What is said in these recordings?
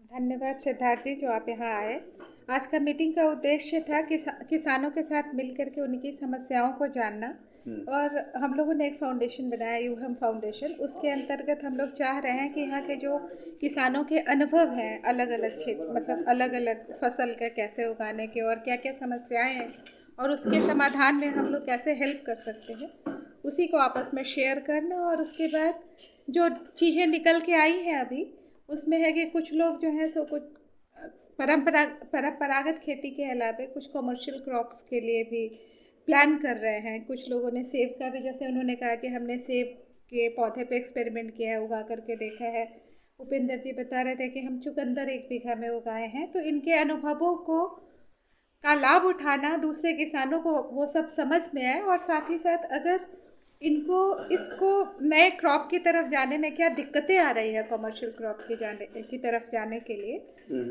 धन्यवाद सिद्धार्थ जी जो आप यहाँ आए। आज का मीटिंग का उद्देश्य था किसानों के साथ मिलकर के उनकी समस्याओं को जानना। हम्म। और हम लोगों ने एक फाउंडेशन बनाया, यूहम फाउंडेशन। उसके अंतर्गत हम लोग चाह रहे हैं कि यहाँ के जो किसानों के अनुभव हैं अलग अलग क्षेत्र, मतलब अलग अलग फसल के कैसे उगाने के और क्या क्या समस्याएं हैं और उसके समाधान में हम लोग कैसे हेल्प कर सकते हैं, उसी को आपस में शेयर करना। और उसके बाद जो चीज़ें निकल के आई हैं अभी, उसमें है कि कुछ लोग जो हैं सो कुछ परंपरागत खेती के अलावा कुछ कमर्शियल क्रॉप्स के लिए भी प्लान कर रहे हैं। कुछ लोगों ने सेब का भी, जैसे उन्होंने कहा कि हमने सेब के पौधे पे एक्सपेरिमेंट किया है, उगा करके देखा है। उपेंद्र जी बता रहे थे कि हम चुकंदर 1 बीघा में उगाए हैं। तो इनके अनुभवों को का लाभ उठाना दूसरे किसानों को वो सब समझ में आए, और साथ ही साथ अगर इनको इसको नए क्रॉप की तरफ जाने में क्या दिक्कतें आ रही है, कमर्शियल क्रॉप की तरफ जाने के लिए,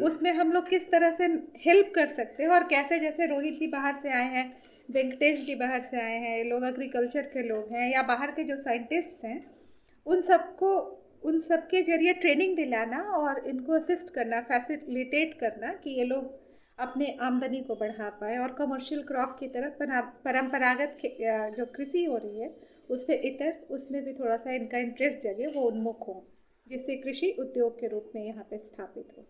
उसमें हम लोग किस तरह से हेल्प कर सकते हैं। और कैसे, जैसे रोहित जी बाहर से आए हैं, वेंकटेश जी बाहर से आए हैं, ये लोग एग्रीकल्चर के लोग हैं, या बाहर के जो साइंटिस्ट हैं, उन सबके जरिए ट्रेनिंग दिलाना और इनको असिस्ट करना, फैसिलिटेट करना कि ये लोग अपने आमदनी को बढ़ा पाए और कमर्शियल क्रॉप की तरफ परंपरागत जो कृषि हो रही है उससे इतर, उसमें भी थोड़ा सा इनका इंटरेस्ट जगे, वो उन्मुख हो, जिससे कृषि उद्योग के रूप में यहाँ पे स्थापित हो।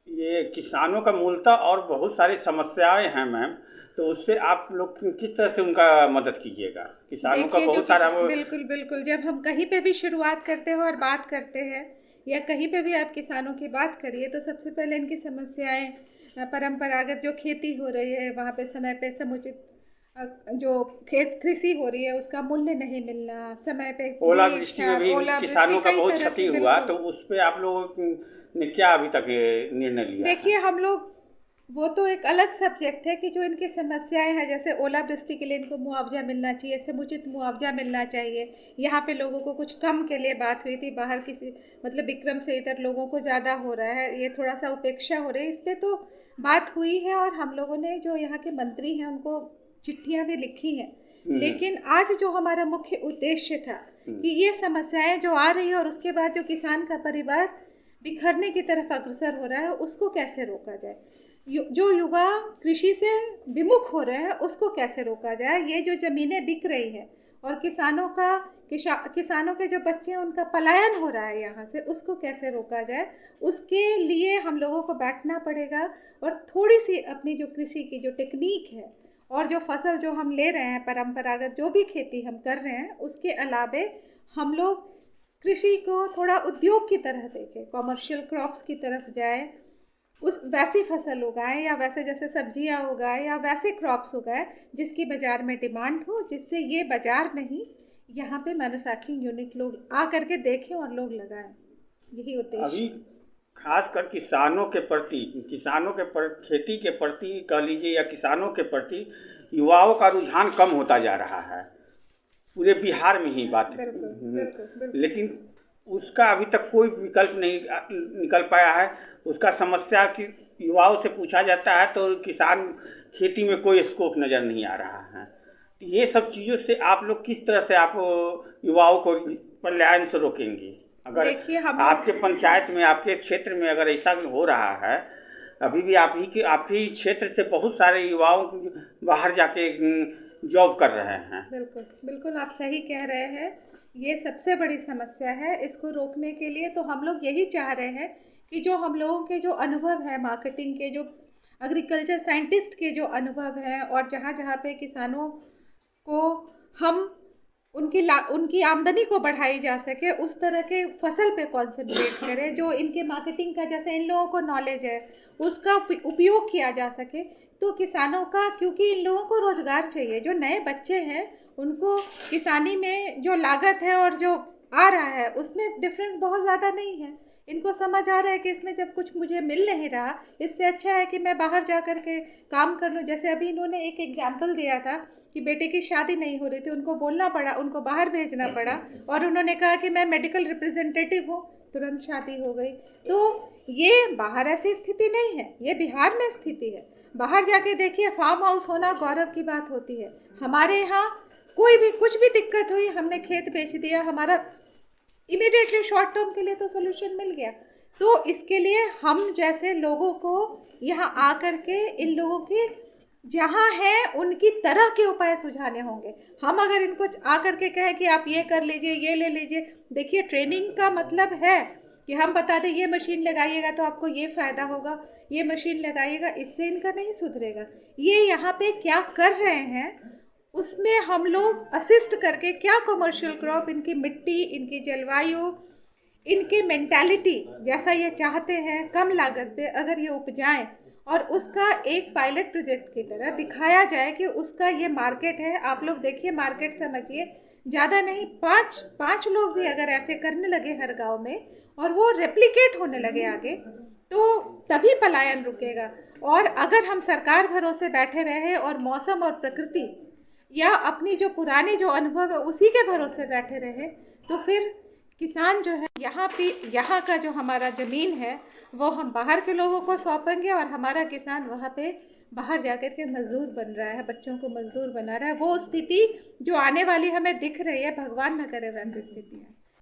ये किसानों का मूलतः और बहुत सारी समस्याएं हैं मैम, तो उससे आप लोग किस तरह से उनका मदद कीजिएगा? किसानों का देखिए, बहुत सारा वो बिल्कुल बिल्कुल, जब हम कहीं पे भी शुरुआत करते हैं और बात करते हैं, या कहीं पे भी आप किसानों की बात करिए, तो सबसे पहले इनकी समस्याएं परंपरागत जो खेती हो रही है वहाँ पे समय पे समुचित जो खेत कृषि हो रही है उसका मूल्य नहीं मिलना, समय पे बीज ओलावृष्टि में खाद, भी ओलावृष्टि, किसानों का कई बहुत तरह क्षति की। हुआ, बिल्कुल। तो उस पे आप लोगों ने क्या अभी तक निर्णय लिया है? देखिए, हम लोग, वो तो एक अलग सब्जेक्ट है कि जो इनकी समस्याएं हैं, जैसे ओलावृष्टि के लिए इनको मुआवजा मिलना चाहिए, समुचित मुआवजा मिलना चाहिए। यहाँ पे लोगों को कुछ कम के लिए बात हुई थी, बाहर किसी, मतलब विक्रम से इधर लोगों को ज़्यादा हो रहा है, ये थोड़ा सा उपेक्षा हो रही है, इस पर तो बात हुई है। और हम लोगों ने जो यहाँ के मंत्री हैं उनको चिट्ठियाँ भी लिखी हैं। लेकिन आज जो हमारा मुख्य उद्देश्य था कि ये समस्याएं जो आ रही है और उसके बाद जो किसान का परिवार बिखरने की तरफ अग्रसर हो रहा है, उसको कैसे रोका जाए, जो युवा कृषि से विमुख हो रहे हैं उसको कैसे रोका जाए, ये जो ज़मीनें बिक रही हैं और किसानों के जो बच्चे हैं उनका पलायन हो रहा है यहाँ से, उसको कैसे रोका जाए, उसके लिए हम लोगों को बैठना पड़ेगा। और थोड़ी सी अपनी जो कृषि की जो टेक्निक है और जो फसल जो हम ले रहे हैं, परंपरागत जो भी खेती हम कर रहे हैं, उसके अलावे हम लोग कृषि को थोड़ा उद्योग की तरह देखें, कमर्शियल क्रॉप्स की तरफ जाए, उस वैसी फसल उगाएं, या वैसे जैसे सब्जियां उगाएं, या वैसे क्रॉप्स उगाएं जिसकी बाज़ार में डिमांड हो, जिससे ये बाज़ार नहीं, यहाँ पे मैन्युफैक्चरिंग यूनिट लोग आ करके देखें और लोग लगाएं। यही अभी उद्देश्य। खासकर किसानों के प्रति, खेती के प्रति कह लीजिए या किसानों के प्रति युवाओं का रुझान कम होता जा रहा है, पूरे बिहार में ही बात। बिल्कुल बिल्कुल बिल्कुल। लेकिन उसका अभी तक कोई विकल्प नहीं निकल पाया है। उसका समस्या कि युवाओं से पूछा जाता है तो किसान खेती में कोई स्कोप नज़र नहीं आ रहा है। तो ये सब चीज़ों से आप लोग किस तरह से आप युवाओं को पलायन से रोकेंगे? अगर आपके पंचायत में, आपके क्षेत्र में अगर ऐसा हो रहा है, अभी भी आपके ही क्षेत्र से बहुत सारे युवाओं बाहर जाके जॉब कर रहे हैं। बिल्कुल बिल्कुल, आप सही कह रहे हैं। ये सबसे बड़ी समस्या है। इसको रोकने के लिए तो हम लोग यही चाह रहे हैं कि जो हम लोगों के जो अनुभव है, मार्केटिंग के, जो एग्रीकल्चर साइंटिस्ट के जो अनुभव हैं, और जहाँ जहाँ पे किसानों को हम उनकी आमदनी को बढ़ाई जा सके, उस तरह के फसल पे कॉन्सेंट्रेट करें, जो इनके मार्केटिंग का, जैसे इन लोगों को नॉलेज है, उसका उपयोग किया जा सके। तो किसानों का, क्योंकि इन लोगों को रोज़गार चाहिए, जो नए बच्चे हैं उनको किसानी में जो लागत है और जो आ रहा है उसमें डिफरेंस बहुत ज़्यादा नहीं है। इनको समझ आ रहा है कि इसमें जब कुछ मुझे मिल नहीं रहा, इससे अच्छा है कि मैं बाहर जा कर के काम कर लूँ। जैसे अभी इन्होंने एक एग्जाम्पल दिया था कि बेटे की शादी नहीं हो रही थी, उनको बोलना पड़ा, उनको बाहर भेजना पड़ा, और उन्होंने कहा कि मैं मेडिकल रिप्रेजेंटेटिव हूँ, तुरंत शादी हो गई। तो ये बाहर ऐसी स्थिति नहीं है, ये बिहार में स्थिति है। बाहर जाके देखिए, फार्म हाउस होना गौरव की बात होती है। हमारे यहाँ कोई भी कुछ भी दिक्कत हुई, हमने खेत बेच दिया, हमारा इमीडिएटली शॉर्ट टर्म के लिए तो सोल्यूशन मिल गया। तो इसके लिए हम जैसे लोगों को यहाँ आकर के इन लोगों के जहाँ है उनकी तरह के उपाय सुझाने होंगे। हम अगर इनको आकर के कहें कि आप ये कर लीजिए, ये ले लीजिए, देखिए ट्रेनिंग का मतलब है कि हम बता दें ये मशीन लगाइएगा तो आपको ये फ़ायदा होगा, ये मशीन लगाइएगा, इससे इनका नहीं सुधरेगा। ये यहाँ पे क्या कर रहे हैं उसमें हम लोग असिस्ट करके क्या कमर्शियल क्रॉप, इनकी मिट्टी, इनकी जलवायु, इनकी मेंटालिटी जैसा ये चाहते हैं कम लागत पे अगर ये उपजाएं और उसका एक पायलट प्रोजेक्ट की तरह दिखाया जाए कि उसका ये मार्केट है। आप लोग देखिए, मार्केट समझिए, ज़्यादा नहीं, पाँच लोग भी अगर ऐसे करने लगे हर गांव में और वो रेप्लिकेट होने लगे आगे, तो तभी पलायन रुकेगा। और अगर हम सरकार भरोसे बैठे रहे और मौसम और प्रकृति या अपनी जो पुरानी जो अनुभव है उसी के भरोसे बैठे रहे, तो फिर किसान जो है यहाँ का जो हमारा ज़मीन है वो हम बाहर के लोगों को सौंपेंगे और हमारा किसान वहाँ पे बाहर जाकर के मजदूर बन रहा है, बच्चों को मजदूर बना रहा है। वो स्थिति जो आने वाली हमें दिख रही है, भगवान न करे वैसी स्थिति है।